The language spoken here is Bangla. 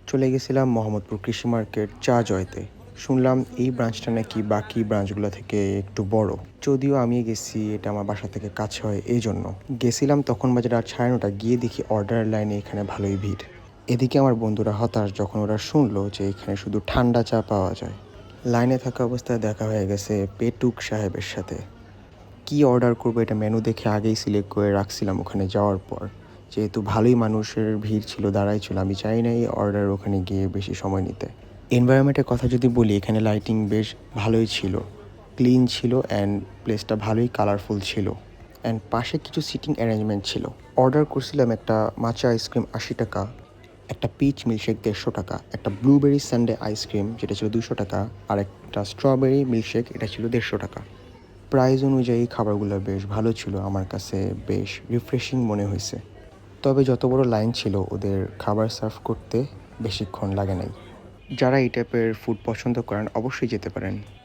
চলে গেছিলাম মোহাম্মদপুর কৃষি মার্কেট চা জয়তে। শুনলাম এই ব্রাঞ্চটা নাকি বাকি ব্রাঞ্চগুলো থেকে একটু বড়। যদিও আমি গেছি, এটা আমার বাসা থেকে কাছে হয় এই জন্য গেছিলাম। তখন বাজে রাত 9:30, গিয়ে দেখি অর্ডার লাইনে এখানে ভালোই ভিড়। এদিকে আমার বন্ধুরা হতাশ যখন ওরা শুনলো যে এখানে শুধু ঠান্ডা চা পাওয়া যায়। লাইনে থাকা অবস্থায় দেখা হয়ে গেছে পেটুক সাহেবের সাথে। কি অর্ডার করবো এটা মেনু দেখে আগেই সিলেক্ট করে রাখছিলাম ওখানে যাওয়ার পর। যেহেতু ভালোই মানুষের ভিড় ছিল, দাঁড়াই ছিল, আমি চাই না এই অর্ডার ওখানে গিয়ে বেশি সময় নিতে। এনভায়রনমেন্টের কথা যদি বলি, এখানে লাইটিং বেশ ভালোই ছিল, ক্লিন ছিল অ্যান্ড প্লেসটা ভালোই কালারফুল ছিল। অ্যান্ড পাশে কিছু সিটিং অ্যারেঞ্জমেন্ট ছিল। অর্ডার করছিলাম একটা মাচা আইসক্রিম 80 টাকা, একটা পিচ মিল্কশেক 150 টাকা, একটা ব্লুবেরি সানডে আইসক্রিম যেটা ছিল 200 টাকা, আর একটা স্ট্রবেরি মিল্কশেক এটা ছিল 150 টাকা। প্রাইস অনুযায়ী খাবারগুলো বেশ ভালো ছিল, আমার কাছে বেশ রিফ্রেশিং মনে হয়েছে। তবে যত বড় লাইন ছিল, ওদের খাবার সার্ভ করতে বেশিক্ষণ লাগে নাই। যারা এই টাইপের ফুড পছন্দ করেন অবশ্যই যেতে পারেন।